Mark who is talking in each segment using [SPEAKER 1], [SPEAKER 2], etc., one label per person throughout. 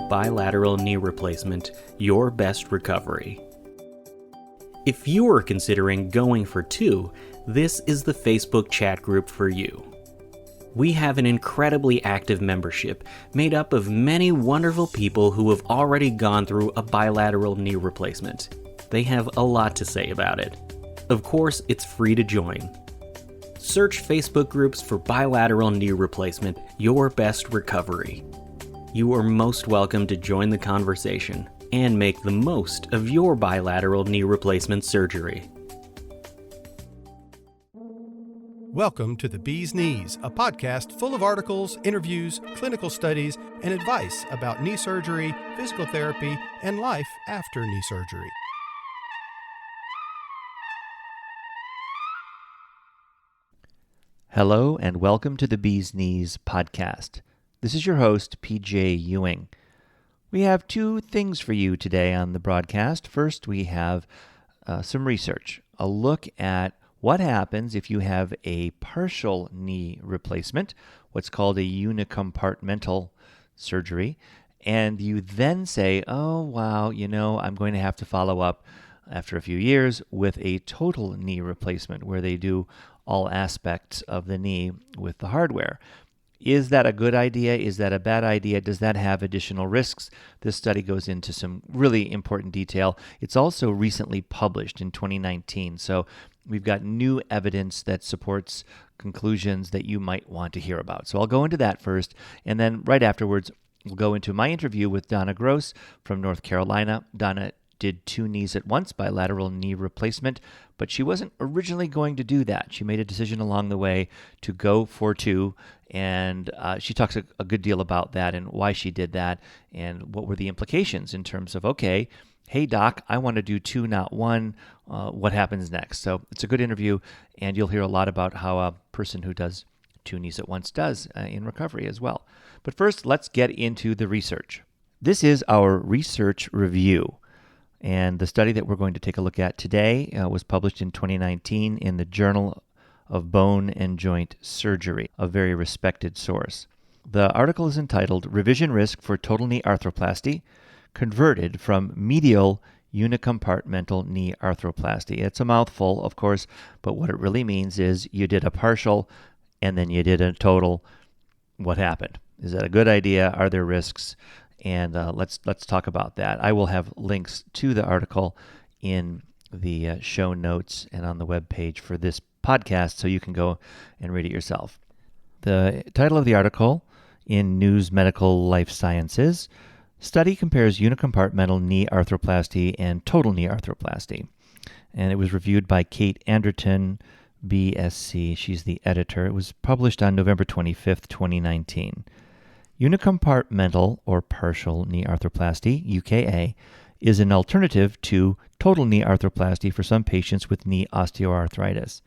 [SPEAKER 1] Bilateral Knee Replacement, Your Best Recovery. If you are considering going for two, this is the Facebook chat group for you. We have an incredibly active membership made up of many wonderful people who have already gone through a bilateral knee replacement. They have a lot to say about it. Of course, it's free to join. Search Facebook groups for Bilateral Knee Replacement, Your Best Recovery. You are most welcome to join the conversation and make the most of your bilateral knee replacement surgery.
[SPEAKER 2] Welcome to The Bee's Knees, a podcast full of articles, interviews, clinical studies, and advice about knee surgery, physical therapy, and life after knee surgery.
[SPEAKER 3] Hello and welcome to the Bee's Knees podcast. This is your host, PJ Ewing. We have two things for you today on the broadcast. First, we have some research, a look at what happens if you have a partial knee replacement, what's called a unicompartmental surgery, and you then say, oh, wow, I'm going to have to follow up after a few years with a total knee replacement where they do all aspects of the knee with the hardware. Is that a good idea? Is that a bad idea? Does that have additional risks? This study goes into some really important detail. It's also recently published in 2019, so we've got new evidence that supports conclusions that you might want to hear about. So I'll go into that first, and then right afterwards, we'll go into my interview with Donna Gross from North Carolina. Donna did two knees at once, bilateral knee replacement, but she wasn't originally going to do that. She made a decision along the way to go for two, and she talks a good deal about that and why she did that and what were the implications in terms of, okay, hey doc, I want to do two, not one. What happens next? So it's a good interview, and you'll hear a lot about how a person who does two knees at once does in recovery as well. But first, let's get into the research. This is our research review. And the study that we're going to take a look at today was published in 2019 in the Journal of Bone and Joint Surgery, a very respected source. The article is entitled Revision Risk for Total Knee Arthroplasty, Converted from Medial Unicompartmental Knee Arthroplasty. It's a mouthful, of course, but what it really means is you did a partial and then you did a total. What happened? Is that a good idea? Are there risks? And let's talk about that. I will have links to the article in the show notes and on the webpage for this podcast, so you can go and read it yourself. The title of the article in News Medical Life Sciences, Study Compares Unicompartmental Knee Arthroplasty and Total Knee Arthroplasty. And it was reviewed by Kate Anderton, BSc. She's the editor. It was published on November 25th, 2019. Unicompartmental or partial knee arthroplasty, UKA, is an alternative to total knee arthroplasty for some patients with knee osteoarthritis.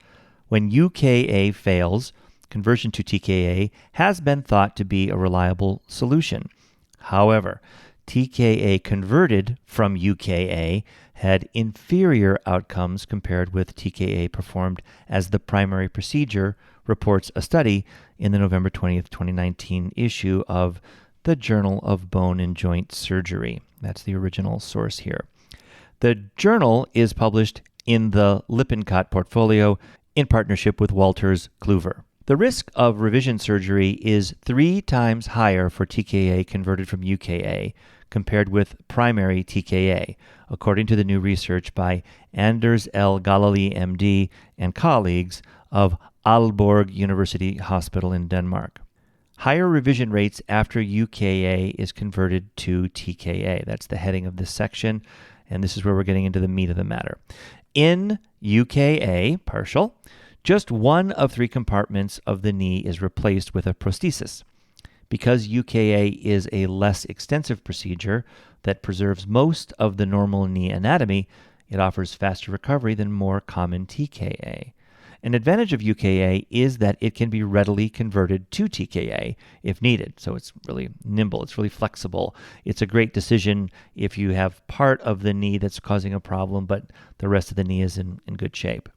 [SPEAKER 3] When UKA fails, conversion to TKA has been thought to be a reliable solution. However, TKA converted from UKA had inferior outcomes compared with TKA performed as the primary procedure, reports a study in the November 20th, 2019 issue of the Journal of Bone and Joint Surgery. That's the original source here. The journal is published in the Lippincott portfolio in partnership with Walters Kluwer. The risk of revision surgery is 3 times higher for TKA converted from UKA compared with primary TKA, according to the new research by Anders L. Galali, MD, and colleagues of Aalborg University Hospital in Denmark. Higher revision rates after UKA is converted to TKA. That's the heading of this section, and this is where we're getting into the meat of the matter. In UKA, partial, just one of 3 compartments of the knee is replaced with a prosthesis. Because UKA is a less extensive procedure that preserves most of the normal knee anatomy, it offers faster recovery than more common TKA. An advantage of UKA is that it can be readily converted to TKA if needed. So it's really nimble, it's really flexible. It's a great decision if you have part of the knee that's causing a problem, but the rest of the knee is in good shape.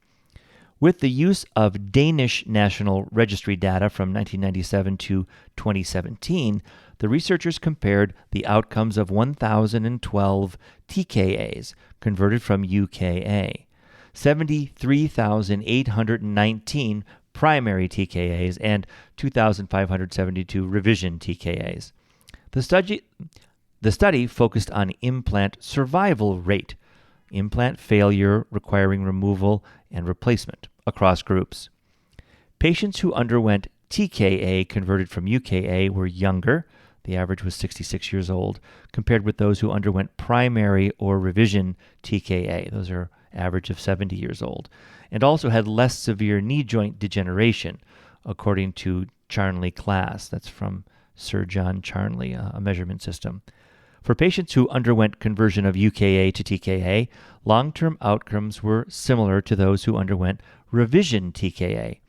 [SPEAKER 3] With the use of Danish National Registry data from 1997 to 2017, the researchers compared the outcomes of 1,012 TKAs converted from UKA, 73,819 primary TKAs, and 2,572 revision TKAs. The study focused on implant survival rate, implant failure requiring removal and replacement across groups. Patients who underwent TKA converted from UKA were younger, the average was 66 years old, compared with those who underwent primary or revision TKA, those are average of 70 years old, and also had less severe knee joint degeneration, according to Charnley class. That's from Sir John Charnley, a measurement system. For patients who underwent conversion of UKA to TKA, long-term outcomes were similar to those who underwent revision TKA.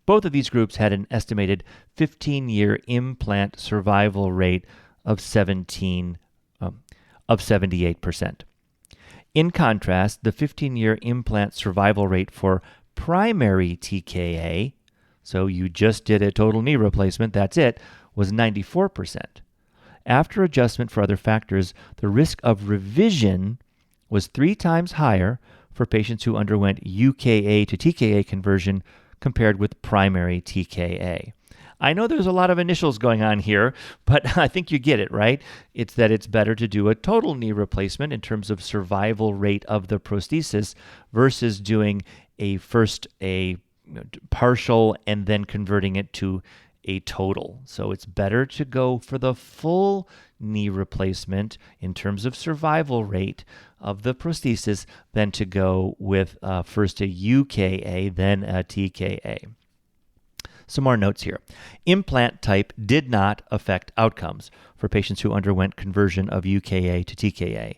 [SPEAKER 3] Both of these groups had an estimated 15-year implant survival rate of 78%. In contrast, the 15-year implant survival rate for primary TKA, so you just did a total knee replacement, that's it, was 94%. After adjustment for other factors, the risk of revision was 3 times higher for patients who underwent UKA to TKA conversion compared with primary TKA. I know there's a lot of initials going on here, but I think you get it, right? It's that it's better to do a total knee replacement in terms of survival rate of the prosthesis versus doing a partial and then converting it to a total. So it's better to go for the full knee replacement in terms of survival rate of the prosthesis than to go with first a UKA, then a TKA. Some more notes here. Implant type did not affect outcomes for patients who underwent conversion of UKA to TKA.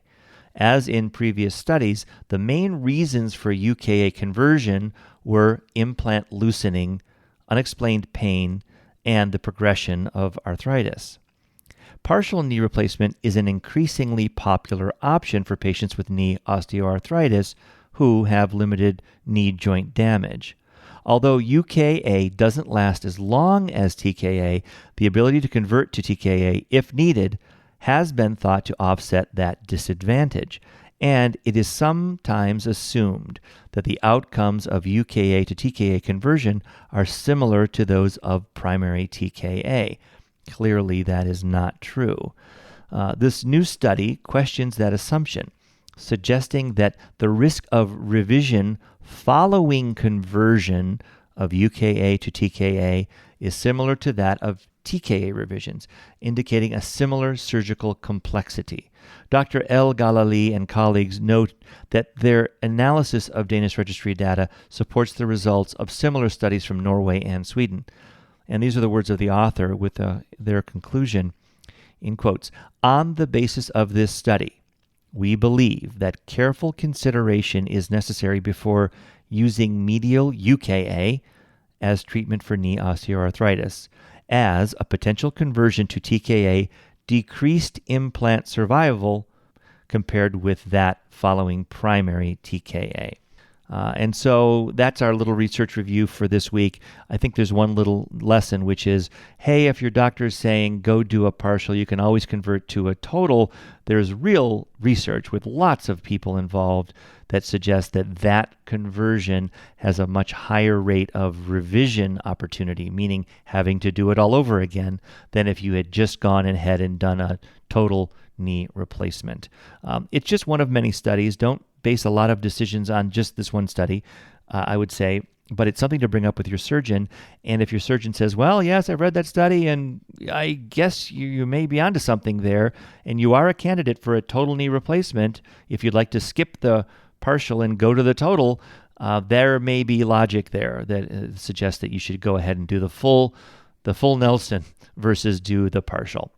[SPEAKER 3] As in previous studies, the main reasons for UKA conversion were implant loosening, unexplained pain, and the progression of arthritis. Partial knee replacement is an increasingly popular option for patients with knee osteoarthritis who have limited knee joint damage. Although UKA doesn't last as long as TKA, the ability to convert to TKA, if needed, has been thought to offset that disadvantage, and it is sometimes assumed that the outcomes of UKA to TKA conversion are similar to those of primary TKA. Clearly, that is not true. This new study questions that assumption, suggesting that the risk of revision following conversion of UKA to TKA is similar to that of TKA revisions, indicating a similar surgical complexity. Dr. El Galali and colleagues note that their analysis of Danish registry data supports the results of similar studies from Norway and Sweden. And these are the words of the author with their conclusion, in quotes, "On the basis of this study, we believe that careful consideration is necessary before using medial UKA as treatment for knee osteoarthritis, as a potential conversion to TKA decreased implant survival compared with that following primary TKA." And so that's our little research review for this week. I think there's one little lesson, which is, hey, if your doctor is saying go do a partial, you can always convert to a total. There's real research with lots of people involved that suggests that that conversion has a much higher rate of revision opportunity, meaning having to do it all over again, than if you had just gone ahead and done a total knee replacement. It's just one of many studies. Don't base a lot of decisions on just this one study, I would say, but it's something to bring up with your surgeon. And if your surgeon says, well, yes, I've read that study, and I guess you may be onto something there, and you are a candidate for a total knee replacement, if you'd like to skip the partial and go to the total, there may be logic there that suggests that you should go ahead and do the full Nelson versus do the partial.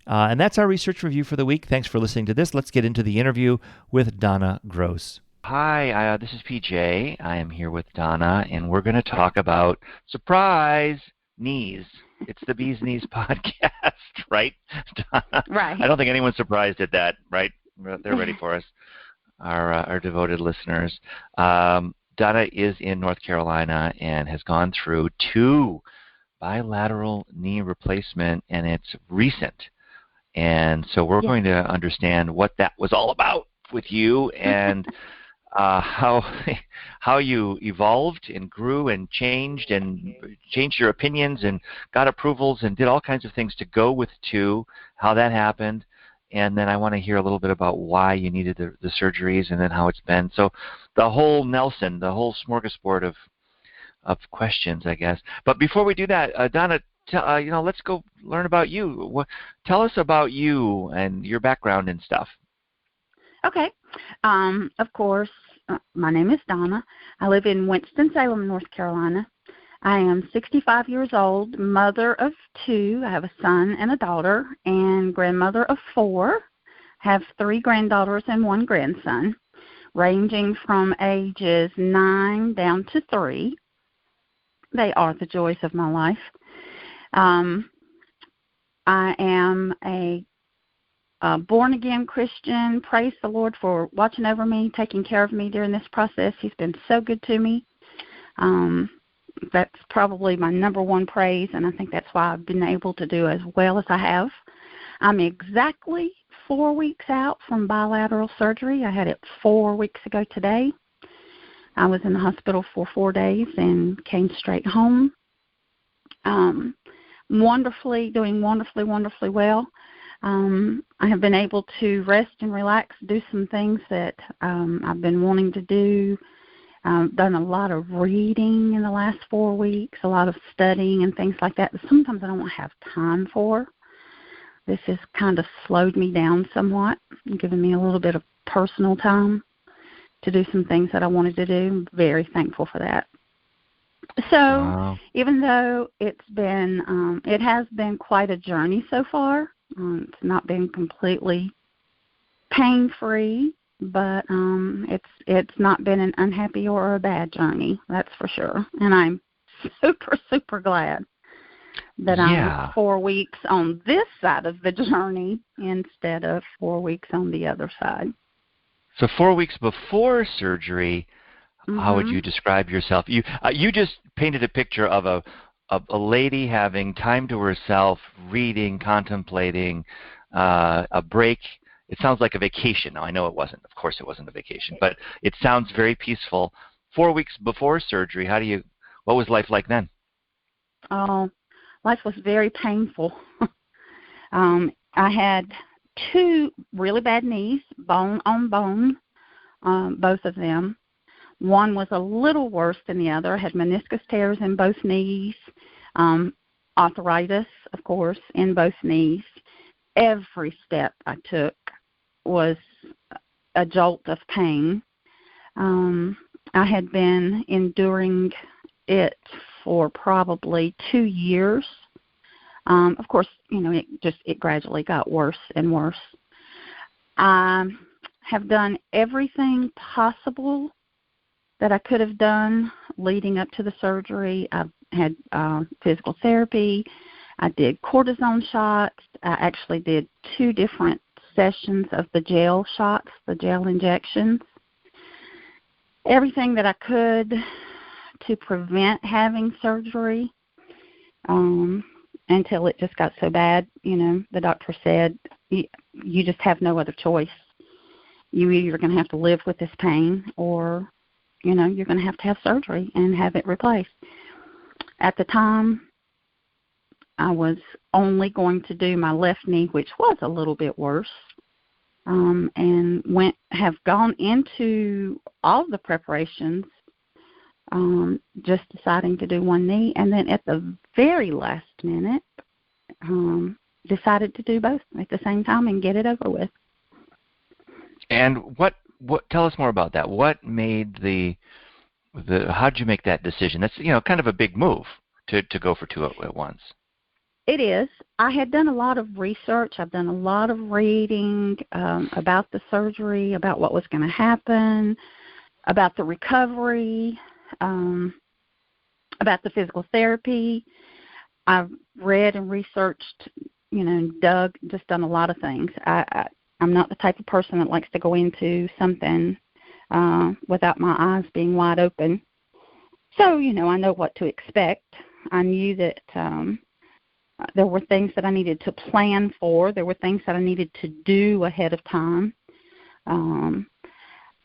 [SPEAKER 3] And that's our research review for the week. Thanks for listening to this. Let's get into the interview with Donna Gross.
[SPEAKER 4] Hi, this is PJ. I am here with Donna, and we're going to talk about, surprise, knees. It's the Bee's Knees podcast, right, Donna?
[SPEAKER 5] Right.
[SPEAKER 4] I don't think anyone's surprised at that, right? They're ready for us, our devoted listeners. Donna is in North Carolina and has gone through 2 bilateral knee replacement, and it's recent. And so we're going to understand what that was all about with you, and how you evolved and grew and changed your opinions and got approvals and did all kinds of things to go with 2, how that happened. And then I want to hear a little bit about why you needed the surgeries and then how it's been. So the whole Nelson, the whole smorgasbord of questions, I guess. But before we do that, Donna, let's go learn about you. Tell us about you and your background and stuff.
[SPEAKER 5] Okay. Of course, my name is Donna. I live in Winston-Salem, North Carolina. I am 65 years old, mother of 2. I have a son and a daughter, and grandmother of 4. Have 3 granddaughters and 1 grandson, ranging from ages 9 down to 3. They are the joys of my life. I am a born-again Christian. Praise the Lord for watching over me, taking care of me during this process. He's been so good to me. That's probably my number 1 praise, and I think that's why I've been able to do as well as I have. I'm exactly 4 weeks out from bilateral surgery. I had it 4 weeks ago today. I was in the hospital for 4 days and came straight home. Doing wonderfully well. I have been able to rest and relax, do some things that I've been wanting to do. I've done a lot of reading in the last 4 weeks, a lot of studying and things like that sometimes I don't have time for. This has kind of slowed me down somewhat, given me a little bit of personal time to do some things that I wanted to do. I'm very thankful for that. So
[SPEAKER 4] Wow.
[SPEAKER 5] even though it has been quite a journey so far, it's not been completely pain-free, but it's not been an unhappy or a bad journey, that's for sure. And I'm super glad that I'm 4 weeks on this side of the journey instead of 4 weeks on the other side.
[SPEAKER 4] So 4 weeks before surgery, how would you describe yourself? You just painted a picture of a lady having time to herself, reading, contemplating, a break. It sounds like a vacation. Now, I know it wasn't. Of course it wasn't a vacation, but it sounds very peaceful. 4 weeks before surgery, what was life like then?
[SPEAKER 5] Oh, life was very painful. I had 2 really bad knees, bone on bone, both of them. One was a little worse than the other. I had meniscus tears in both knees, arthritis, of course, in both knees. Every step I took was a jolt of pain. I had been enduring it for probably 2 years. Of course, it gradually got worse and worse. I have done everything possible that I could have done leading up to the surgery. I've had physical therapy. I did cortisone shots. I actually did 2 different sessions of the gel shots, the gel injections. Everything that I could to prevent having surgery until it just got so bad. The doctor said, you just have no other choice. You're either going to have to live with this pain or you're going to have surgery and have it replaced. At the time, I was only going to do my left knee, which was a little bit worse, and have gone into all the preparations, just deciding to do one knee, and then at the very last minute, decided to do both at the same time and get it over with.
[SPEAKER 4] And what tell us more about that. What made how did you make that decision? That's kind of a big move to go for 2 at once.
[SPEAKER 5] It is. I had done a lot of research. I've done a lot of reading about the surgery, about what was going to happen, about the recovery, about the physical therapy. I've read and researched, just done a lot of things. I'm not the type of person that likes to go into something without my eyes being wide open. So, I know what to expect. I knew that there were things that I needed to plan for. There were things that I needed to do ahead of time.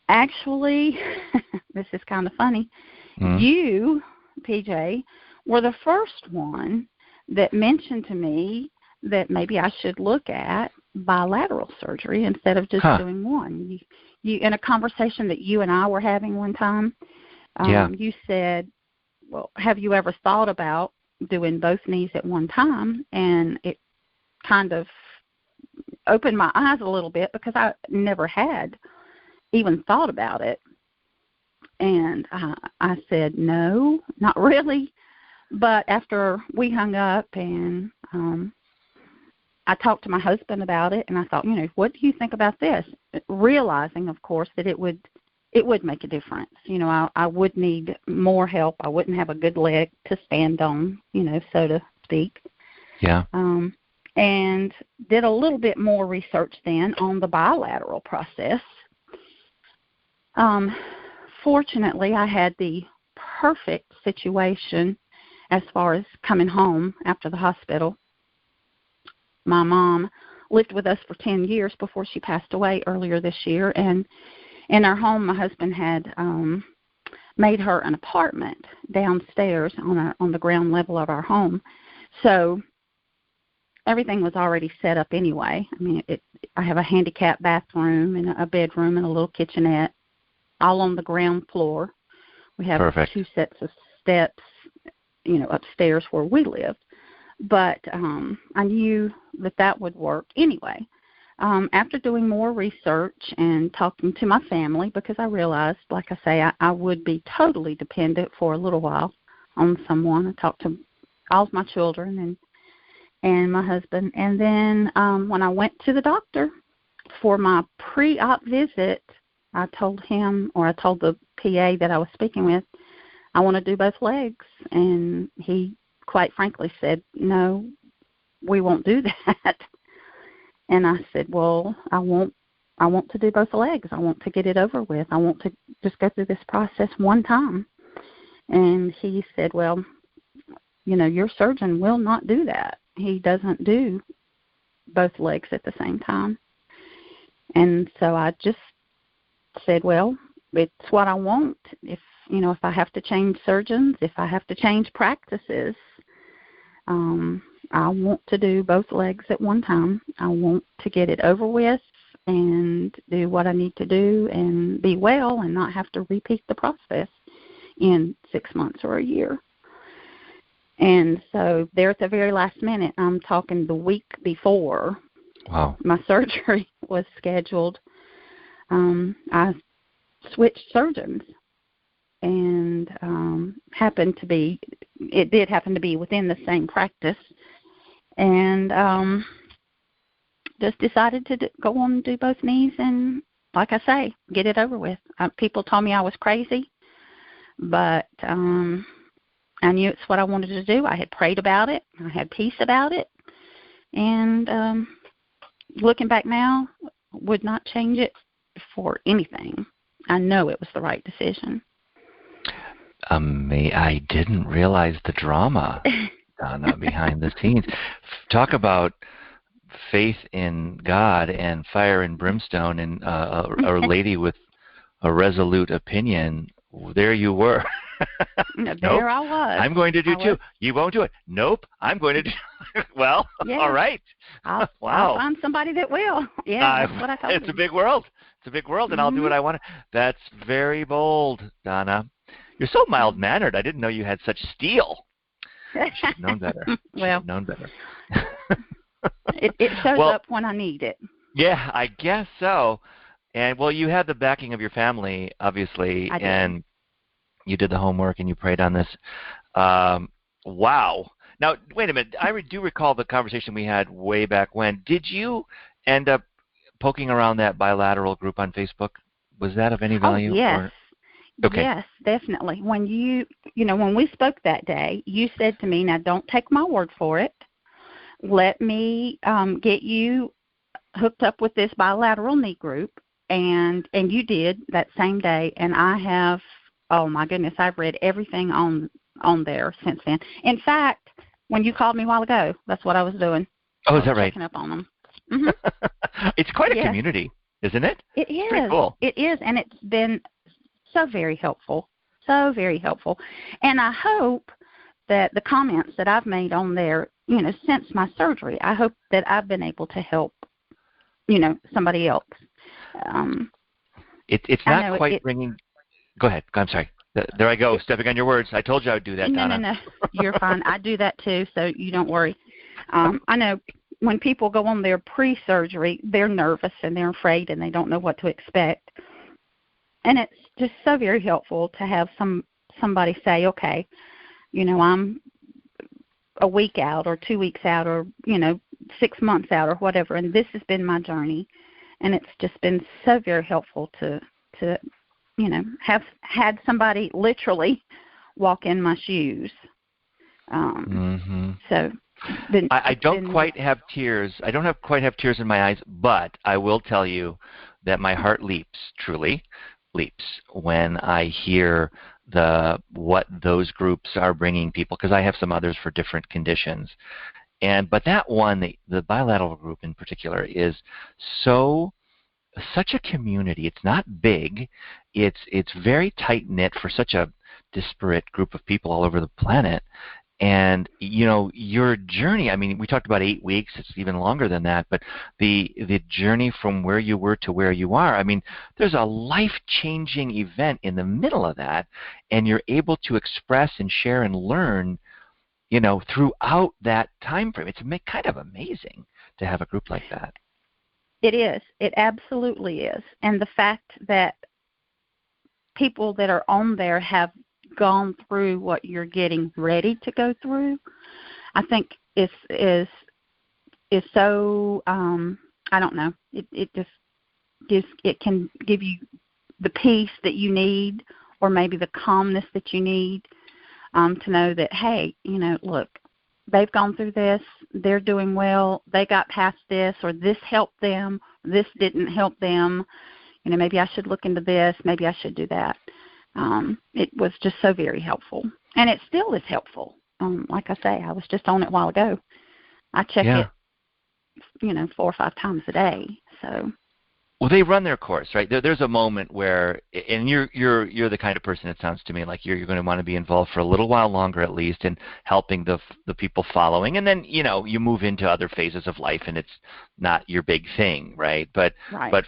[SPEAKER 5] Actually, this is kind of funny. You, PJ, were the first one that mentioned to me that maybe I should look at bilateral surgery instead of just doing one. You in a conversation that you and I were having one time, you said, well, have you ever thought about doing both knees at one time? And it kind of opened my eyes a little bit because I never had even thought about it. And I said, no, not really. But after we hung up and I talked to my husband about it, and I thought, what do you think about this? Realizing, of course, that it would make a difference. I would need more help. I wouldn't have a good leg to stand on, so to speak.
[SPEAKER 4] Yeah.
[SPEAKER 5] And did a little bit more research then on the bilateral process. Fortunately, I had the perfect situation as far as coming home after the hospital. My mom lived with us for 10 years before she passed away earlier this year, and in our home, my husband had made her an apartment downstairs on the ground level of our home. So everything was already set up anyway. I mean, I have a handicapped bathroom and a bedroom and a little kitchenette, all on the ground floor. We have
[SPEAKER 4] Perfect.
[SPEAKER 5] 2 sets of steps, upstairs where we lived. But I knew that would work anyway. After doing more research and talking to my family, because I realized, like I say, I would be totally dependent for a little while on someone. I talked to all of my children and my husband. And then when I went to the doctor for my pre-op visit, I told the PA that I was speaking with, I want to do both legs. And he quite frankly said, no, we won't do that. And I said, well, I want to do both legs. I want to get it over with. I want to just go through this process one time. And he said, well, your surgeon will not do that. He doesn't do both legs at the same time. And so I just said, well, it's what I want. If I have to change surgeons, if I have to change practices, I want to do both legs at one time. I want to get it over with and do what I need to do and be well and not have to repeat the process in 6 months or a year. And so there at the very last minute, I'm talking the week before my surgery was scheduled, I switched surgeons. And it did happen to be within the same practice, and just decided to go on and do both knees and, like I say, get it over with. People told me I was crazy, but I knew it's what I wanted to do. I had prayed about it. I had peace about it, and looking back now, would not change it for anything. I know it was the right decision.
[SPEAKER 4] I didn't realize the drama, Donna, behind the scenes. Talk about faith in God and fire and brimstone and a lady with a resolute opinion. There you were.
[SPEAKER 5] There
[SPEAKER 4] nope,
[SPEAKER 5] I was.
[SPEAKER 4] I'm going to do too. You won't do it. Nope, I'm going to do Well,
[SPEAKER 5] yeah.
[SPEAKER 4] All right.
[SPEAKER 5] I'll find somebody that will. Yeah, that's what I told
[SPEAKER 4] It's
[SPEAKER 5] you.
[SPEAKER 4] a big world. It's a big world, and I'll do what I want. That's very bold, Donna. You're so mild-mannered. I didn't know you had such steel. You should have known better.
[SPEAKER 5] It shows up when I need it.
[SPEAKER 4] Yeah, I guess so. And, you had the backing of your family, obviously, and you did the homework and you prayed on this. Wow. Now, wait a minute. I do recall the conversation we had way back when. Did you end up poking around that bilateral group on Facebook? Was that of any value?
[SPEAKER 5] Oh, yes.
[SPEAKER 4] Okay.
[SPEAKER 5] Yes, definitely. When when we spoke that day, you said to me, now don't take my word for it. Let me get you hooked up with this bilateral knee group, and you did that same day, and I have, oh my goodness, I've read everything on there since then. In fact, when you called me a while ago, that's what I was doing.
[SPEAKER 4] Oh, is that right?
[SPEAKER 5] Checking up on them. Mm-hmm.
[SPEAKER 4] It's quite a
[SPEAKER 5] Yes.
[SPEAKER 4] community, isn't it?
[SPEAKER 5] It is.
[SPEAKER 4] Pretty cool.
[SPEAKER 5] It is, and it's been so very helpful. So very helpful. And I hope that the comments that I've made on there, since my surgery, I hope that I've been able to help, somebody else.
[SPEAKER 4] It's not quite bringing. Go ahead. I'm sorry. There I go, stepping on your words. I told you I would do that, Donna.
[SPEAKER 5] No. You're fine. I do that too, so you don't worry. I know when people go on their pre-surgery, they're nervous and they're afraid and they don't know what to expect. And it's just so very helpful to have somebody say, okay, I'm a week out or 2 weeks out or, 6 months out or whatever, and this has been my journey. And it's just been so very helpful to have had somebody literally walk in my shoes. So
[SPEAKER 4] I don't quite have tears. I don't quite have tears in my eyes, but I will tell you that my heart truly leaps when I hear what those groups are bringing people, because I have some others for different conditions. But that one, the bilateral group in particular, is such a community. It's not big. It's very tight knit for such a disparate group of people all over the planet. And your journey, I mean, we talked about 8 weeks, it's even longer than that, but the journey from where you were to where you are, I mean, there's a life-changing event in the middle of that, and you're able to express and share and learn, throughout that time frame. It's kind of amazing to have a group like that.
[SPEAKER 5] It is. It absolutely is. And the fact that people that are on there have gone through what you're getting ready to go through, I think is so I don't know. It can give you the peace that you need, or maybe the calmness that you need, to know that, hey, look, they've gone through this, they're doing well, they got past this, or this helped them, this didn't help them. Maybe I should look into this, maybe I should do that. It was just so very helpful. And it still is helpful. Like I say, I was just on it a while ago. I check it, 4 or 5 times a day. So.
[SPEAKER 4] Well, they run their course, right? There's a moment where, and you're the kind of person, it sounds to me like you're going to want to be involved for a little while longer at least in helping the people following, and then you move into other phases of life, and it's not your big thing, right? But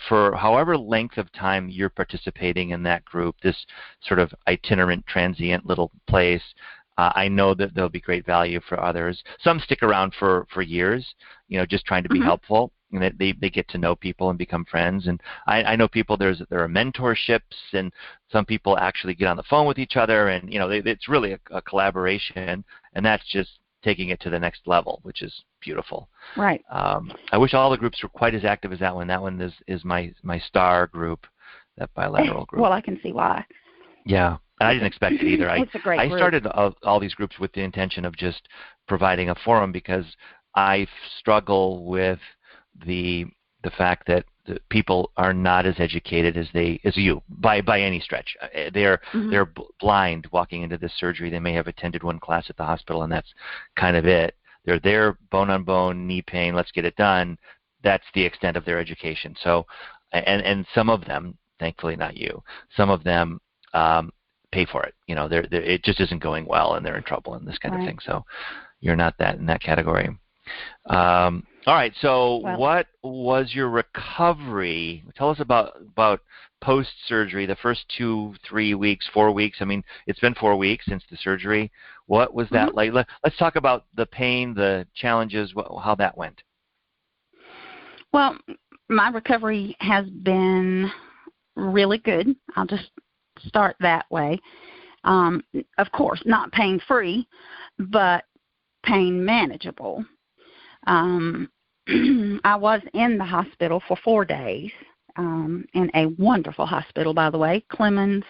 [SPEAKER 4] for however length of time you're participating in that group, this sort of itinerant, transient little place, I know that there'll be great value for others. Some stick around for years, just trying to be helpful. And they get to know people and become friends. And I know people, there are mentorships, and some people actually get on the phone with each other, and it's really a collaboration, and that's just taking it to the next level, which is beautiful.
[SPEAKER 5] Right.
[SPEAKER 4] I wish all the groups were quite as active as that one. That one is my star group, that bilateral group.
[SPEAKER 5] Well, I can see why.
[SPEAKER 4] Yeah. And I didn't expect it either.
[SPEAKER 5] It's a great group.
[SPEAKER 4] I started all these groups with the intention of just providing a forum, because I struggle with the fact that the people are not as educated as you by any stretch. They're blind walking into this surgery. They may have attended one class at the hospital, and that's kind of it. They're there, bone on bone, knee pain, let's get it done. That's the extent of their education. So, and some of them, thankfully not you, some of them pay for it. It just isn't going well, and they're in trouble and this kind of thing. So you're not in that category. All right, so what was your recovery? Tell us about post-surgery, the first 2, 3 weeks, 4 weeks. I mean, it's been 4 weeks since the surgery. What was that like? Let's talk about the pain, the challenges, how that went.
[SPEAKER 5] Well, my recovery has been really good. I'll just start that way. Of course, not pain-free, but pain manageable. I was in the hospital for 4 days, in a wonderful hospital, by the way, Clemens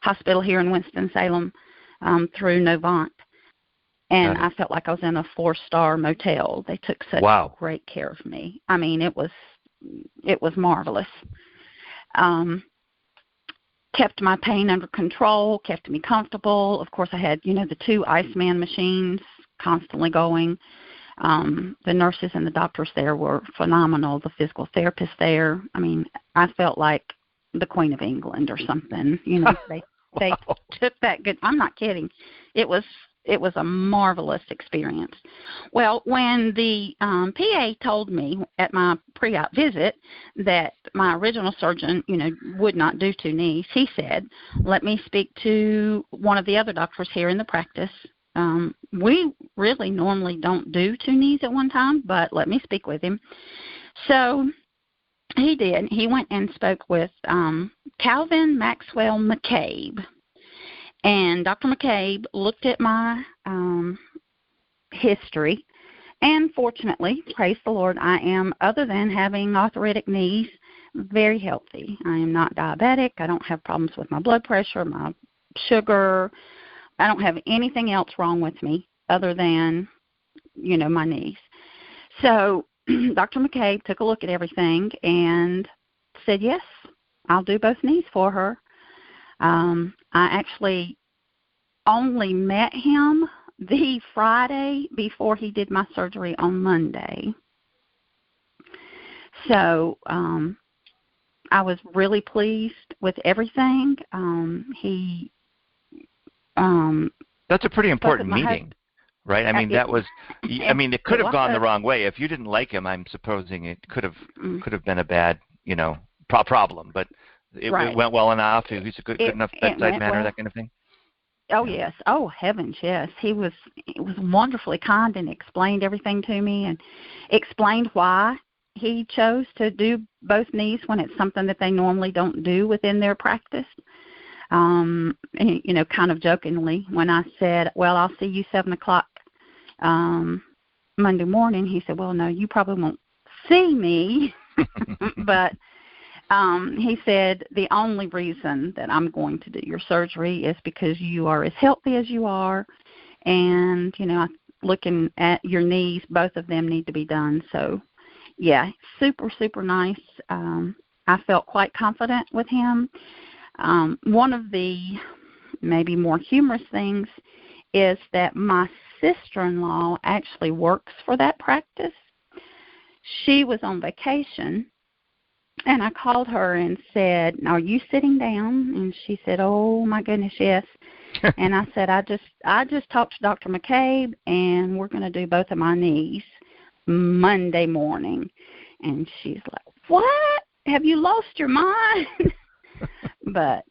[SPEAKER 5] Hospital here in Winston-Salem, through Novant. And I felt like I was in a 4-star motel. They took such great care of me. I mean, it was it was marvelous. Kept my pain under control, kept me comfortable. Of course, I had, the 2 Iceman machines constantly going. The nurses and the doctors there were phenomenal. The physical therapists there, I felt like the Queen of England or something. They
[SPEAKER 4] Wow.
[SPEAKER 5] took that good. I'm not kidding. It was a marvelous experience. Well, when the PA told me at my pre-op visit that my original surgeon, would not do 2 knees, he said, "Let me speak to one of the other doctors here in the practice. We really normally don't do 2 knees at one time, but let me speak with him." So he did. He went and spoke with Calvin Maxwell McCabe. And Dr. McCabe looked at my history, and fortunately, praise the Lord, I am, other than having arthritic knees, very healthy. I am not diabetic. I don't have problems with my blood pressure, my sugar. I don't have anything else wrong with me other than, my knees. So Dr. McCabe took a look at everything and said, yes, I'll do both knees for her. I actually only met him the Friday before he did my surgery on Monday. So I was really pleased with everything.
[SPEAKER 4] That's a pretty important meeting, right? That was, it could have gone the wrong way. If you didn't like him, I'm supposing it could have been a bad, problem. But it went well enough. He's a good enough bedside manner, that kind of thing.
[SPEAKER 5] Oh yes. Oh heavens, yes. He was wonderfully kind and explained everything to me and explained why he chose to do both knees when it's something that they normally don't do within their practice. And, kind of jokingly, when I said, well, I'll see you 7:00 Monday morning, he said, well, no, you probably won't see me. But he said, the only reason that I'm going to do your surgery is because you are as healthy as you are. And, looking at your knees, both of them need to be done. So, yeah, super, super nice. I felt quite confident with him. One of the maybe more humorous things is that my sister-in-law actually works for that practice. She was on vacation, and I called her and said, are you sitting down? And she said, oh, my goodness, yes. And I said, I just talked to Dr. McCabe, and we're going to do both of my knees Monday morning. And she's like, what? Have you lost your mind? But,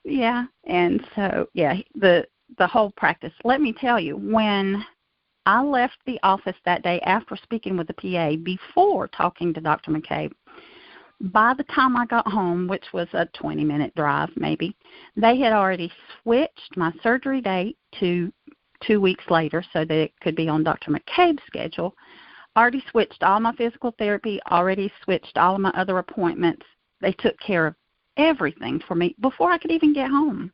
[SPEAKER 5] yeah, and so, yeah, the whole practice. Let me tell you, when I left the office that day after speaking with the PA, before talking to Dr. McCabe, by the time I got home, which was a 20-minute drive maybe, they had already switched my surgery date to 2 weeks later so that it could be on Dr. McCabe's schedule, already switched all my physical therapy, already switched all of my other appointments. They took care of everything for me before I could even get home.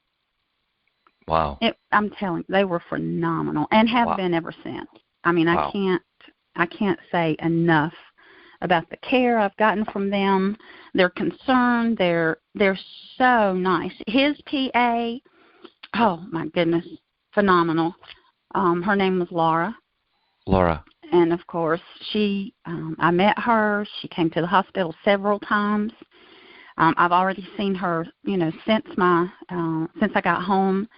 [SPEAKER 4] Wow.
[SPEAKER 5] I'm telling you, they were phenomenal and have been ever since. Wow. I can't say enough about the care I've gotten from them. Their concern, they're so nice. His PA, oh my goodness, phenomenal. Her name was Laura. And of course, I met her. She came to the hospital several times. I've already seen her, since I got home.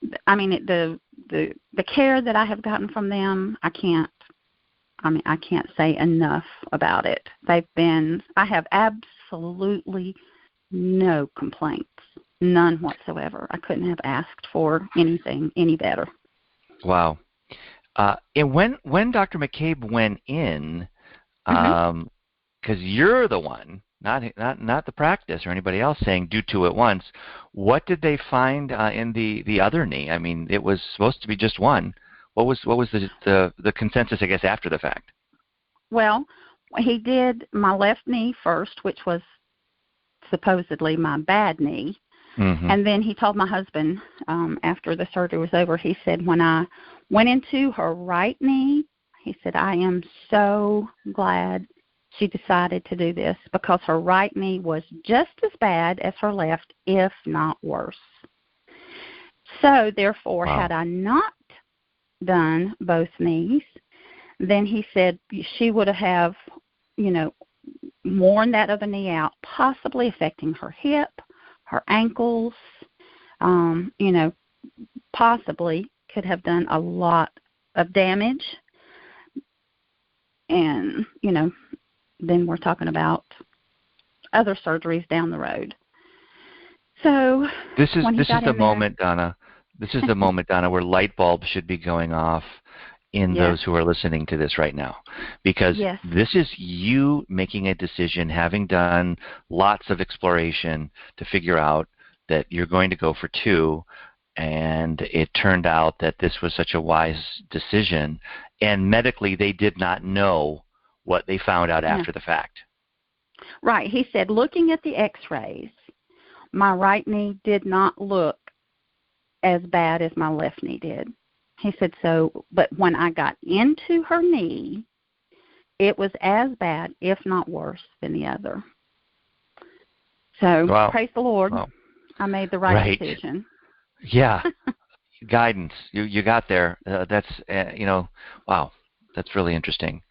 [SPEAKER 5] The care that I have gotten from them, I can't say enough about it. I have absolutely no complaints, none whatsoever. I couldn't have asked for anything any better.
[SPEAKER 4] Wow. And when Dr. McCabe went in, because you're the one, not the practice or anybody else, saying do 2 at once, what did they find in the other knee? It was supposed to be just one. What was the consensus, I guess, after the fact?
[SPEAKER 5] Well, he did my left knee first, which was supposedly my bad knee. Mm-hmm. And then he told my husband after the surgery was over, he said, when I went into her right knee, he said, I am so glad she decided to do this because her right knee was just as bad as her left, if not worse. So, therefore, had I not done both knees, then he said she would have, worn that other knee out, possibly affecting her hip, her ankles, possibly could have done a lot of damage. And, then we're talking about other surgeries down the road. So
[SPEAKER 4] this is the moment, Donna. This is the moment, Donna, where light bulbs should be going off in those who are listening to this right now, because this is you making a decision, having done lots of exploration to figure out that you're going to go for 2, and it turned out that this was such a wise decision, and medically they did not know what they found out after the fact.
[SPEAKER 5] Right. He said, looking at the x-rays, my right knee did not look as bad as my left knee did. He said, but when I got into her knee, it was as bad, if not worse, than the other. So, praise the Lord. Wow. I made the right decision.
[SPEAKER 4] Yeah. Guidance. You got there. That's, wow. That's really interesting.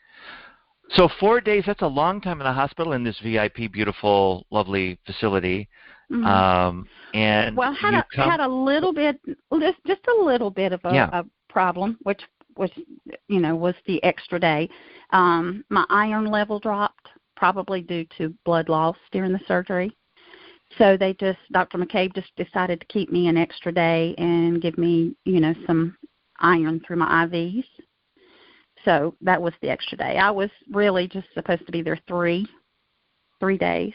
[SPEAKER 4] So 4 days, that's a long time in the hospital in this VIP, beautiful, lovely facility.
[SPEAKER 5] Mm-hmm.
[SPEAKER 4] And
[SPEAKER 5] had a little bit, just a little bit of a problem, which was, was the extra day. My iron level dropped, probably due to blood loss during the surgery. So Dr. McCabe just decided to keep me an extra day and give me, some iron through my IVs. So that was the extra day. I was really just supposed to be there 3 days,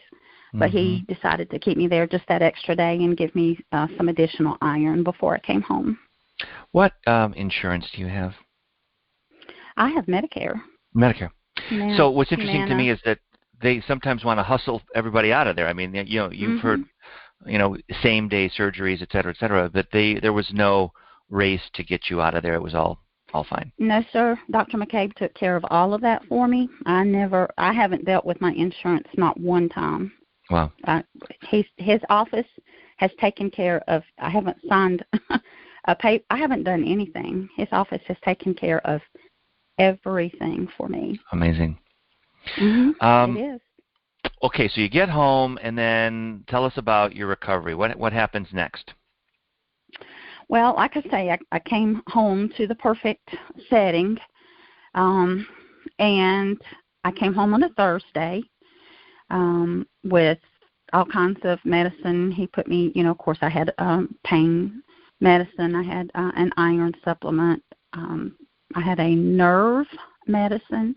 [SPEAKER 5] but he decided to keep me there just that extra day and give me some additional iron before I came home.
[SPEAKER 4] What insurance do you have?
[SPEAKER 5] I have Medicare.
[SPEAKER 4] Medicare. So what's interesting to me is that they sometimes want to hustle everybody out of there. I mean, you've heard, same-day surgeries, et cetera, but there was no race to get you out of there. It was all fine.
[SPEAKER 5] No, sir. Dr. McCabe took care of all of that for me. I haven't dealt with my insurance not one time.
[SPEAKER 4] Wow.
[SPEAKER 5] His office has taken care of, I haven't signed a paper, I haven't done anything. His office has taken care of everything for me.
[SPEAKER 4] Amazing.
[SPEAKER 5] Mm-hmm. It is.
[SPEAKER 4] Okay, so you get home, and then tell us about your recovery. What happens next?
[SPEAKER 5] Well, like I say, I came home to the perfect setting, and I came home on a Thursday with all kinds of medicine. He put me, of course, I had pain medicine. I had an iron supplement. I had a nerve medicine.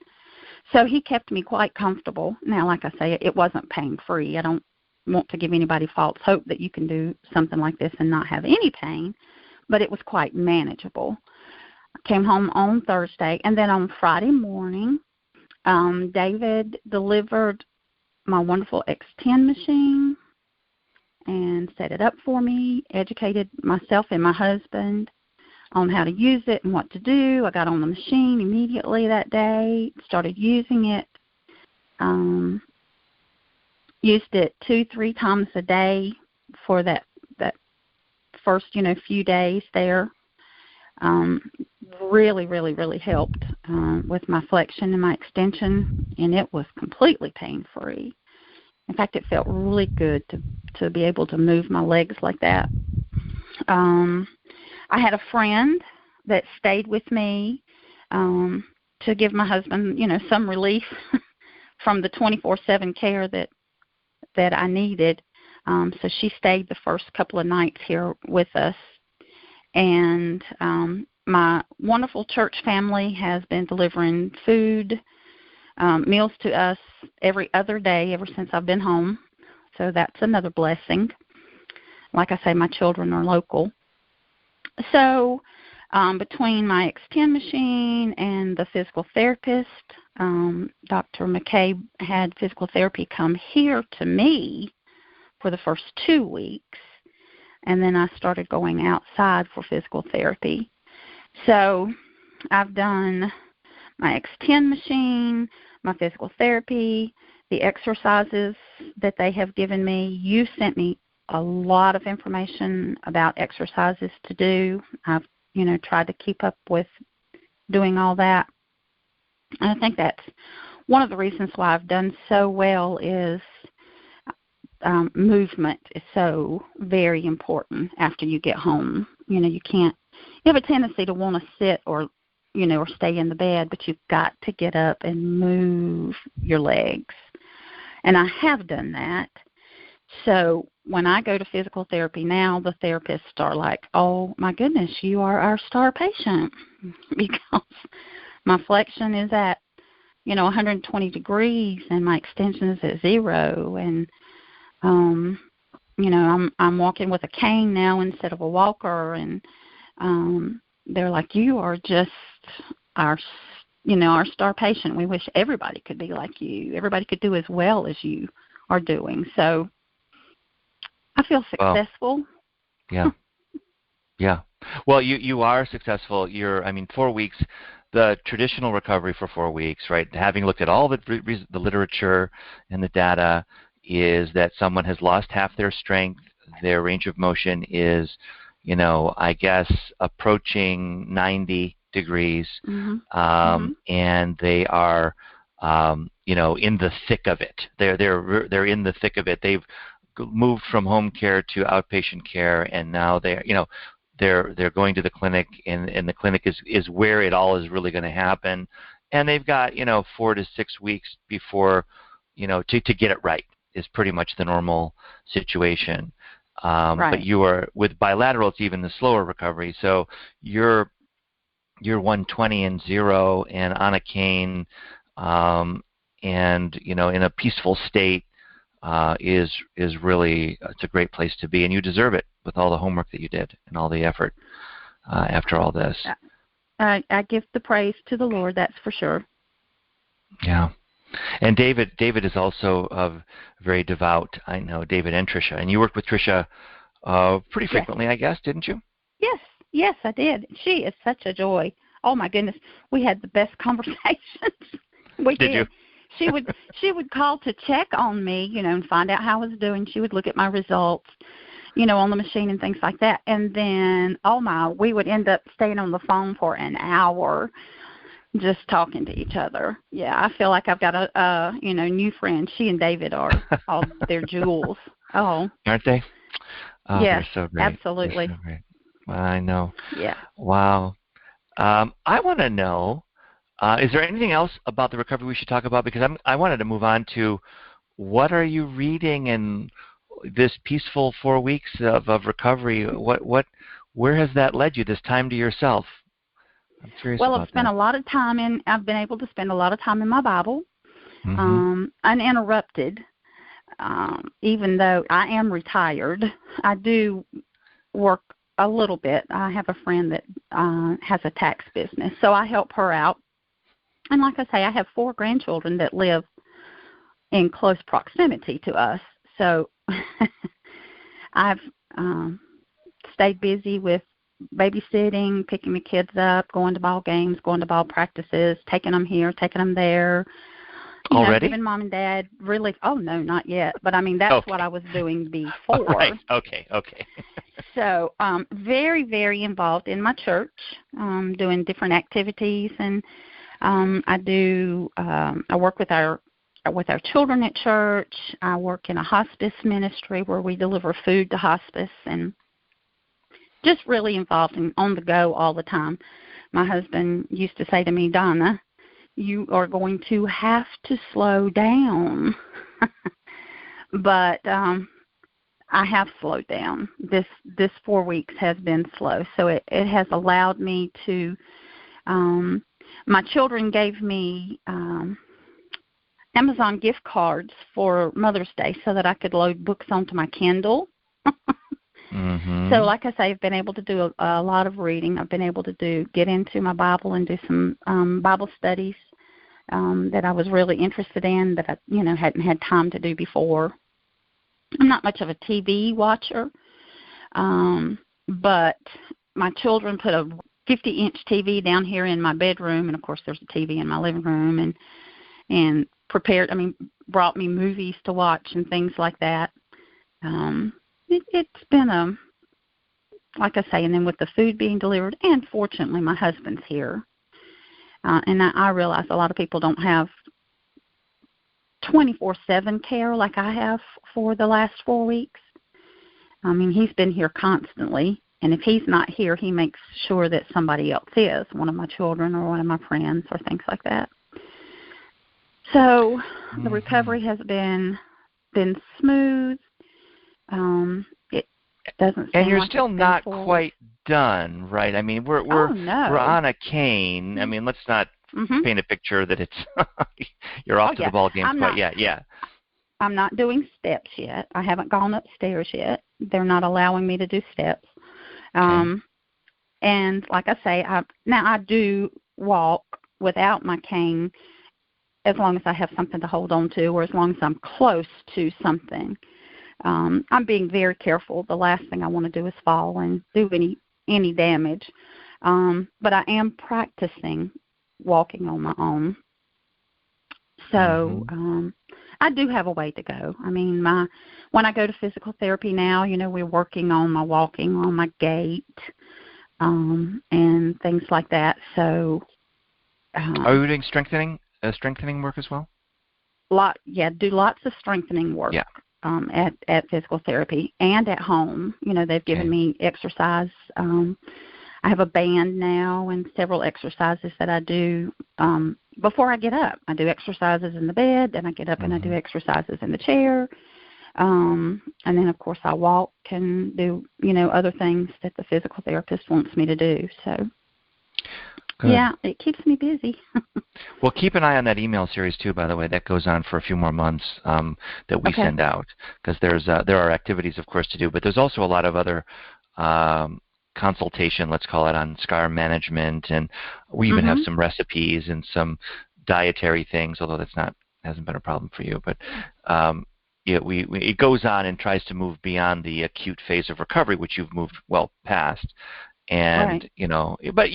[SPEAKER 5] So he kept me quite comfortable. Now, like I say, it wasn't pain-free. I don't want to give anybody false hope that you can do something like this and not have any pain, but it was quite manageable. I came home on Thursday, and then on Friday morning, David delivered my wonderful X10 machine and set it up for me, educated myself and my husband on how to use it and what to do. I got on the machine immediately that day, started using it, used it 2-3 times a day for that first, few days there. Really, really, really helped with my flexion and my extension, and it was completely pain-free. In fact, it felt really good to be able to move my legs like that. I had a friend that stayed with me to give my husband, some relief from the 24/7 care that I needed. So she stayed the first couple of nights here with us. And my wonderful church family has been delivering food, meals to us every other day ever since I've been home. So that's another blessing. Like I say, my children are local. So between my X10 machine and the physical therapist, Dr. McCabe had physical therapy come here to me for the first 2 weeks, and then I started going outside for physical therapy. So I've done my X10 machine, my physical therapy, the exercises that they have given me. You sent me a lot of information about exercises to do. I've, tried to keep up with doing all that. And I think that's one of the reasons why I've done so well is movement is so very important after you get home. You have a tendency to want to sit or stay in the bed, but you've got to get up and move your legs. And I have done that. So when I go to physical therapy now, the therapists are like, oh, my goodness, you are our star patient, because my flexion is at, 120 degrees and my extension is at 0. And, I'm walking with a cane now instead of a walker. And they're like, you are just our star patient. We wish everybody could be like you. Everybody could do as well as you are doing. So I feel successful.
[SPEAKER 4] Well, yeah. Well, you are successful. 4 weeks, the traditional recovery for 4 weeks, right, having looked at all the literature and the data, is that someone has lost half their strength. Their range of motion is, I guess, approaching 90 degrees, and they are, in the thick of it. They're in the thick of it. They've moved from home care to outpatient care, and now they're going to the clinic, and the clinic is where it all is really going to happen. And they've got 4 to 6 weeks before to get it right is pretty much the normal situation.
[SPEAKER 5] Right.
[SPEAKER 4] But you are with bilateral, it's even the slower recovery. So you're 120 and 0 and on a cane, and in a peaceful state is really, it's a great place to be, and you deserve it with all the homework that you did and all the effort after all this.
[SPEAKER 5] I give the praise to the Lord, that's for sure.
[SPEAKER 4] Yeah. And David is also very devout. I know David and Tricia, and you worked with Tricia pretty frequently, yes. I guess, didn't you?
[SPEAKER 5] Yes, I did. She is such a joy. Oh my goodness, we had the best conversations. We did.
[SPEAKER 4] You?
[SPEAKER 5] She would call to check on me, and find out how I was doing. She would look at my results, on the machine and things like that. And then, we would end up staying on the phone for an hour, just talking to each other. Yeah, I feel like I've got a new friend. She and David are all their jewels. Oh,
[SPEAKER 4] aren't they? Oh,
[SPEAKER 5] yes,
[SPEAKER 4] they're so great.
[SPEAKER 5] Absolutely.
[SPEAKER 4] They're so great. Well, I know.
[SPEAKER 5] Yeah.
[SPEAKER 4] Wow. I want to know. Is there anything else about the recovery we should talk about? Because I wanted to move on to what are you reading in this peaceful 4 weeks of recovery? Where has that led you? This time to yourself. I'm curious about that.
[SPEAKER 5] I've been I've been able to spend a lot of time in my Bible, uninterrupted. Even though I am retired, I do work a little bit. I have a friend that has a tax business, so I help her out. And like I say, I have 4 grandchildren that live in close proximity to us. So I've stayed busy with babysitting, picking the kids up, going to ball games, going to ball practices, taking them here, taking them there.
[SPEAKER 4] Already?
[SPEAKER 5] Giving mom and dad relief. Oh, no, not yet. But, that's what I was doing before.
[SPEAKER 4] Right. Okay.
[SPEAKER 5] So very, very involved in my church, doing different activities. And I work with our children at church. I work in a hospice ministry where we deliver food to hospice, and just really involved and on the go all the time. My husband used to say to me, Donna, you are going to have to slow down. But I have slowed down. This 4 weeks has been slow, so it has allowed me to my children gave me Amazon gift cards for Mother's Day so that I could load books onto my Kindle. So like I say, I've been able to do a lot of reading. I've been able to get into my Bible and do some Bible studies that I was really interested in that I hadn't had time to do before. I'm not much of a TV watcher, but my children put a 50-inch TV down here in my bedroom, and of course there's a TV in my living room, and brought me movies to watch and things like that. It's been like I say, and then with the food being delivered, and fortunately my husband's here. And I realize a lot of people don't have 24/7 care like I have for the last 4 weeks. He's been here constantly, and if he's not here, he makes sure that somebody else is, one of my children or one of my friends or things like that. So the recovery has been smooth. It doesn't seem
[SPEAKER 4] and you're
[SPEAKER 5] like
[SPEAKER 4] still
[SPEAKER 5] it's
[SPEAKER 4] not
[SPEAKER 5] painful.
[SPEAKER 4] quite done, right? I mean, we're on a cane. I mean, let's not paint a picture that it's you're off to the ball games quite yet. Yeah.
[SPEAKER 5] I'm not doing steps yet. I haven't gone upstairs yet. They're not allowing me to do steps.
[SPEAKER 4] Okay.
[SPEAKER 5] And like I say, I do walk without my cane as long as I have something to hold on to, or as long as I'm close to something. I'm being very careful. The last thing I want to do is fall and do any damage. But I am practicing walking on my own. So I do have a way to go. I mean, when I go to physical therapy now, we're working on my walking, on my gait, and things like that. So
[SPEAKER 4] are you doing strengthening work as well?
[SPEAKER 5] Do lots of strengthening work.
[SPEAKER 4] Yeah.
[SPEAKER 5] At physical therapy and at home. They've given me exercise. I have a band now and several exercises that I do before I get up. I do exercises in the bed, then I get up and I do exercises in the chair. And then, of course, I walk and do, other things that the physical therapist wants me to do. So,
[SPEAKER 4] good.
[SPEAKER 5] Yeah, it keeps me busy.
[SPEAKER 4] Well, keep an eye on that email series, too, by the way. That goes on for a few more months that we send out, because there are activities, of course, to do, but there's also a lot of other consultation, let's call it, on scar management, and we even have some recipes and some dietary things, although hasn't been a problem for you, but it goes on and tries to move beyond the acute phase of recovery, which you've moved well past. And, but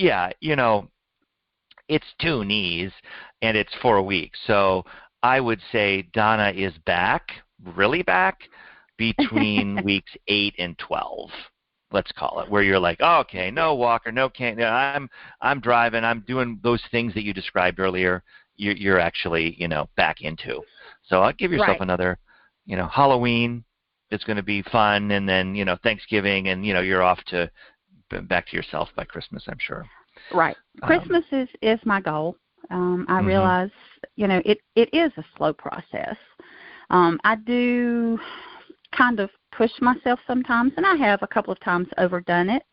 [SPEAKER 4] it's 2 knees and it's 4 weeks. So I would say Donna is back, really back, between weeks 8 and 12. Let's call it, where you're like, oh, okay, no walker, no cane. I'm driving. I'm doing those things that you described earlier. You're actually, back into. So I'll give yourself another, Halloween is going to be fun, and then, Thanksgiving, and, you're off to back to yourself by Christmas, I'm sure.
[SPEAKER 5] Right. Christmas is my goal. I realize, it is a slow process. I do kind of push myself sometimes, and I have a couple of times overdone it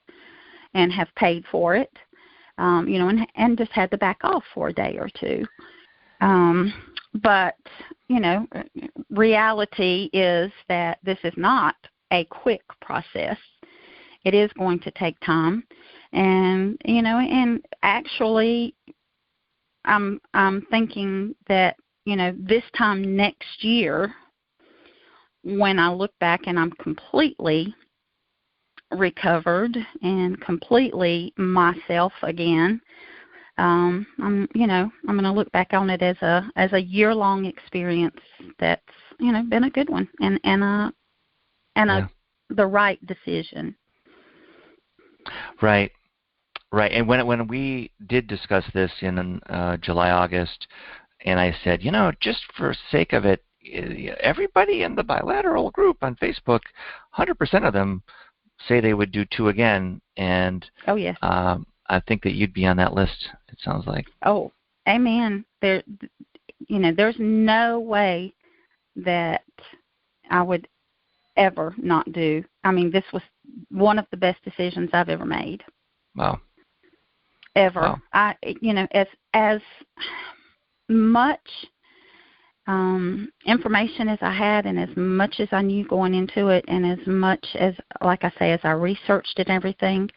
[SPEAKER 5] and have paid for it, and just had to back off for a day or two. But, reality is that this is not a quick process. It is going to take time. And, and actually I'm thinking that, this time next year, when I look back and I'm completely recovered and completely myself again, I'm going to look back on it as a year-long experience that's, been a good one and the right decision.
[SPEAKER 4] Right. And when we did discuss this in July, August, and I said, just for sake of it, everybody in the Bilateral group on Facebook, 100% of them say they would do 2 again, and
[SPEAKER 5] oh yes,
[SPEAKER 4] I think that you'd be on that list. It sounds like.
[SPEAKER 5] Oh, amen. There's no way that I would ever not do. I mean, this was one of the best decisions I've ever made.
[SPEAKER 4] Wow.
[SPEAKER 5] Ever. Wow. As much information as I had, and as much as I knew going into it, and as much as, like I say, as I researched it and everything,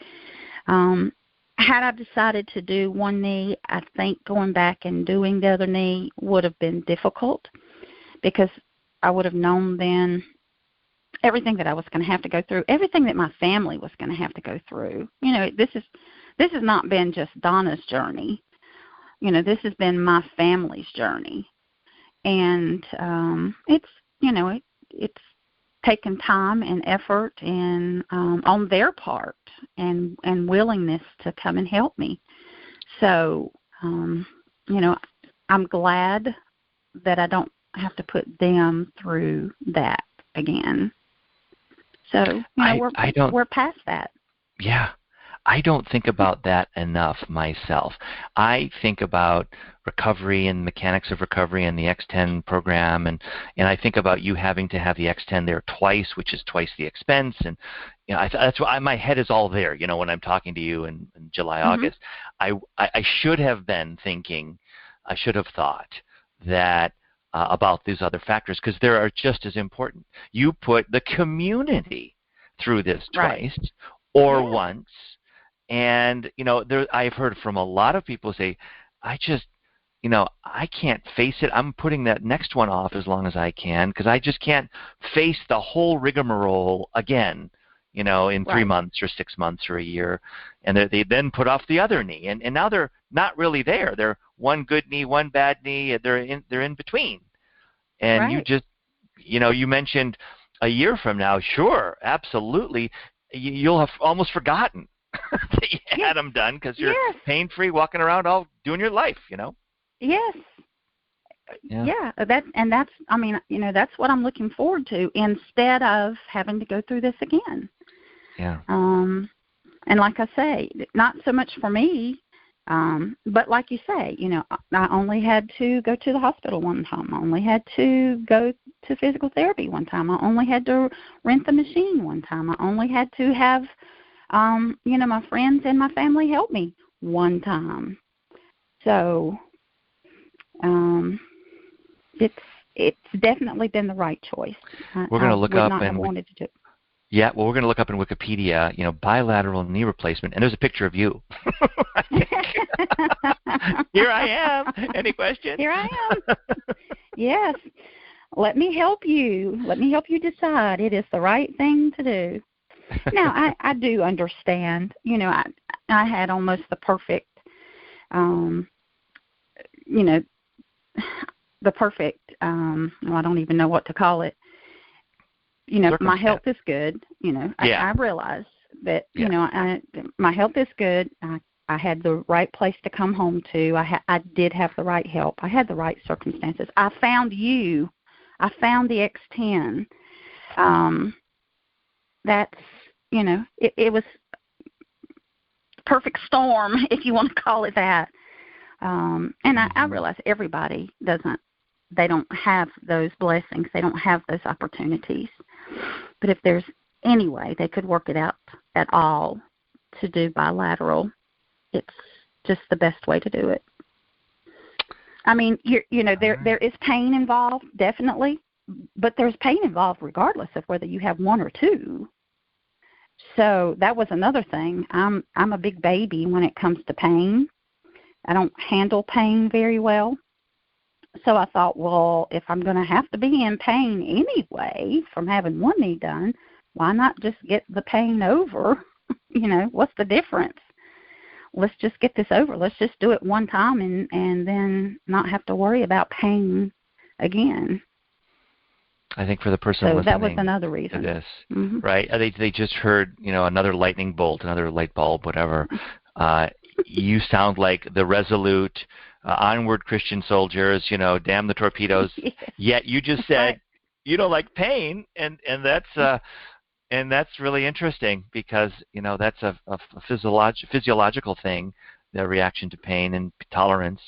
[SPEAKER 5] had I decided to do one knee, I think going back and doing the other knee would have been difficult, because I would have known then everything that I was going to have to go through, everything that my family was going to have to go through. This has not been just Donna's journey. This has been my family's journey. and it's it's taken time and effort and on their part and willingness to come and help me. So I'm glad that I don't have to put them through that again. So we're past that.
[SPEAKER 4] Yeah. I don't think about that enough myself. I think about recovery and mechanics of recovery and the X10 program, and I think about you having to have the X10 there twice, which is twice the expense, and that's why my head is all there. When I'm talking to you in July, August, I should have been thinking, I should have thought that about these other factors, because they are just as important. You put the community through this twice or once. And, I've heard from a lot of people say, I can't face it. I'm putting that next one off as long as I can, because I just can't face the whole rigmarole again, in 3 months or 6 months or a year. And they then put off the other knee. And now they're not really there. They're one good knee, one bad knee. They're in between. And you just, you mentioned a year from now, sure, absolutely, you'll have almost forgotten that you had them done, because you're pain-free, walking around, all doing your life,
[SPEAKER 5] Yes. Yeah. That's what I'm looking forward to, instead of having to go through this again.
[SPEAKER 4] Yeah.
[SPEAKER 5] And like I say, not so much for me, but like you say, I only had to go to the hospital one time. I only had to go to physical therapy one time. I only had to rent the machine one time. I only had to have my friends and my family help me one time. So it's definitely been the right choice.
[SPEAKER 4] We're going to look up
[SPEAKER 5] and wanted to do.
[SPEAKER 4] Yeah, well, we're going to look up in Wikipedia, bilateral knee replacement, and there's a picture of you. Here I am. Any questions?
[SPEAKER 5] Here I am. Yes. Let me help you. Let me help you decide. It is the right thing to do. Now, I do understand. I had almost the perfect, the perfect, I don't even know what to call it. My health is good. I realize that, my health is good. I had the right place to come home to. I did have the right help. I had the right circumstances. I found you. I found the X10. That's, it was perfect storm, if you want to call it that. And I realize everybody they don't have those blessings. They don't have those opportunities. But if there's any way they could work it out at all to do bilateral, it's just the best way to do it. I mean, there is pain involved, definitely, but there's pain involved regardless of whether you have one or two. So that was another thing. I'm a big baby when it comes to pain. I don't handle pain very well. So I thought, well, if I'm going to have to be in pain anyway from having one knee done, why not just get the pain over? What's the difference? Let's just get this over. Let's just do it one time and then not have to worry about pain again.
[SPEAKER 4] I think for the person listening,
[SPEAKER 5] that was another reason.
[SPEAKER 4] To this, right? They just heard, another lightning bolt, another light bulb, whatever. You sound like the resolute, onward Christian soldiers. Damn the torpedoes. Yes. Yet you just said you don't like pain, and that's really interesting, because that's a physiological thing, the reaction to pain and tolerance.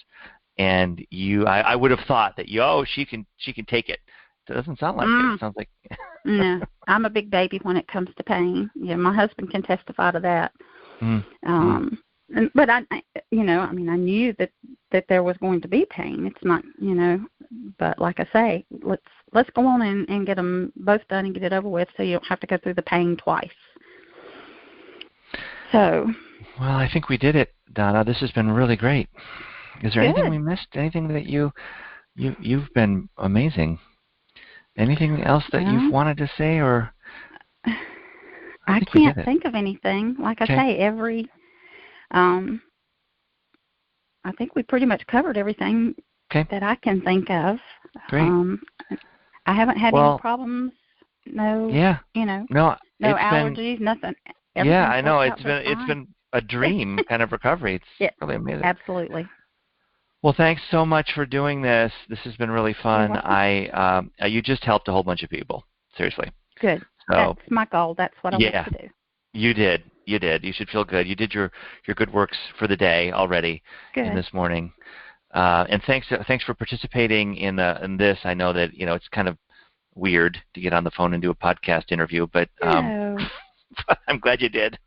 [SPEAKER 4] And I would have thought that she can take it. It doesn't sound like it. It sounds like
[SPEAKER 5] no. I'm a big baby when it comes to pain. Yeah, my husband can testify to that. But I knew that there was going to be pain. It's not, but like I say, let's go on and get them both done and get it over with, so you don't have to go through the pain twice. So.
[SPEAKER 4] Well, I think we did it, Donna. This has been really great. Is there anything we missed? Anything that you've been amazing? Anything else that you've wanted to say, or?
[SPEAKER 5] I can't think of anything. Like I say, I think we pretty much covered everything that I can think of.
[SPEAKER 4] Great.
[SPEAKER 5] I haven't had
[SPEAKER 4] Well,
[SPEAKER 5] any problems. No,
[SPEAKER 4] yeah.
[SPEAKER 5] no
[SPEAKER 4] No,
[SPEAKER 5] allergies, nothing.
[SPEAKER 4] Yeah, I
[SPEAKER 5] Everything's
[SPEAKER 4] know.
[SPEAKER 5] worked
[SPEAKER 4] It's
[SPEAKER 5] out
[SPEAKER 4] been
[SPEAKER 5] just
[SPEAKER 4] it's
[SPEAKER 5] fine.
[SPEAKER 4] been a dream kind of recovery. It's
[SPEAKER 5] Yeah,
[SPEAKER 4] really amazing.
[SPEAKER 5] absolutely.
[SPEAKER 4] Well, thanks so much for doing this. This has been really
[SPEAKER 5] You're
[SPEAKER 4] fun.
[SPEAKER 5] welcome.
[SPEAKER 4] You just helped a whole bunch of people. Seriously.
[SPEAKER 5] Good.
[SPEAKER 4] So
[SPEAKER 5] That's my goal. That's what I
[SPEAKER 4] yeah,
[SPEAKER 5] want to do.
[SPEAKER 4] you did. You did. You should feel good. You did your good works for the day already
[SPEAKER 5] Good.
[SPEAKER 4] in this morning. And thanks for participating in this. I know that it's kind of weird to get on the phone and do a podcast interview, but
[SPEAKER 5] No.
[SPEAKER 4] I'm glad you did.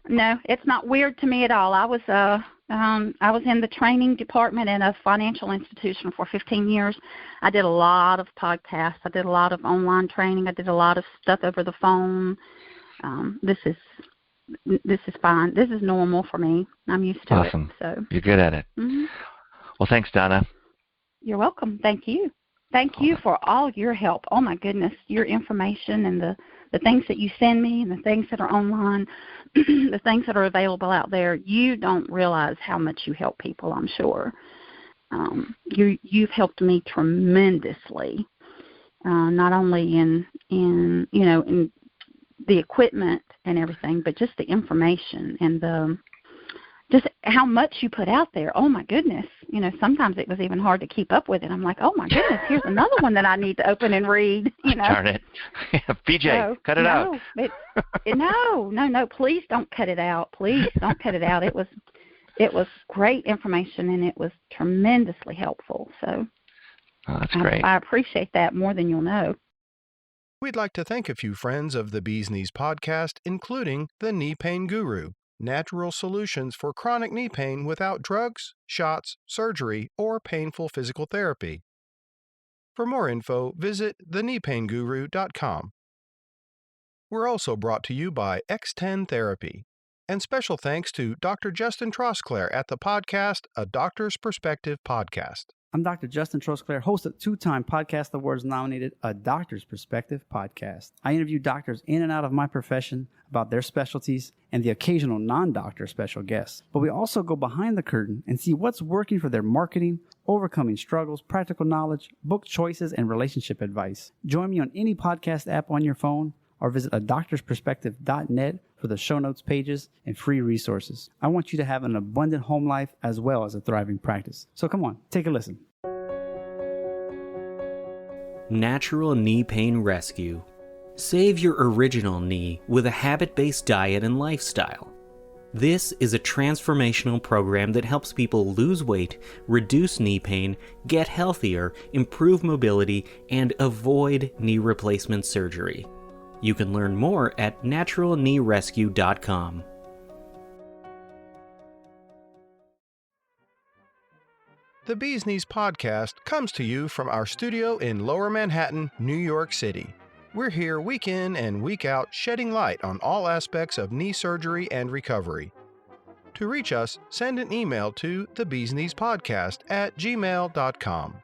[SPEAKER 5] No, it's not weird to me at all. I was in the training department in a financial institution for 15 years. I did a lot of podcasts. I did a lot of online training. I did a lot of stuff over the phone. This is fine. This is normal for me. I'm used to
[SPEAKER 4] Awesome.
[SPEAKER 5] it. So
[SPEAKER 4] you're good at it.
[SPEAKER 5] Mm-hmm.
[SPEAKER 4] Well, thanks, Donna.
[SPEAKER 5] You're welcome. Thank you. Thank you for all your help. Oh, my goodness, your information and the things that you send me and the things that are online, the things that are available out there. You don't realize how much you help people, I'm sure. You've helped me tremendously, not only in the equipment and everything, but just the information and just how much you put out there. Oh, my goodness. Sometimes it was even hard to keep up with it. I'm like, oh, my goodness, here's another one that I need to open and read.
[SPEAKER 4] Darn it. PJ, cut it out.
[SPEAKER 5] No, please don't cut it out. Please don't cut it out. It was great information, and it was tremendously helpful. So
[SPEAKER 4] that's great.
[SPEAKER 5] I appreciate that more than you'll know.
[SPEAKER 2] We'd like to thank a few friends of the Bee's Knees podcast, including the Knee Pain Guru, natural solutions for chronic knee pain without drugs, shots, surgery, or painful physical therapy. For more info, visit thekneepainguru.com. We're also brought to you by X10 Therapy. And special thanks to Dr. Justin Trosclair at the podcast A Doctor's Perspective Podcast.
[SPEAKER 6] I'm Dr. Justin Trosclair, host of 2-time Podcast Awards nominated A Doctor's Perspective Podcast. I interview doctors in and out of my profession about their specialties and the occasional non-doctor special guests. But we also go behind the curtain and see what's working for their marketing, overcoming struggles, practical knowledge, book choices, and relationship advice. Join me on any podcast app on your phone or visit adoctorsperspective.net for the show notes pages and free resources. I want you to have an abundant home life as well as a thriving practice. So come on, take a listen.
[SPEAKER 1] Natural Knee Pain Rescue. Save your original knee with a habit-based diet and lifestyle. This is a transformational program that helps people lose weight, reduce knee pain, get healthier, improve mobility, and avoid knee replacement surgery. You can learn more at naturalkneerescue.com.
[SPEAKER 2] The Bee's Knees podcast comes to you from our studio in Lower Manhattan, New York City. We're here week in and week out shedding light on all aspects of knee surgery and recovery. To reach us, send an email to thebeeskneespodcast@gmail.com.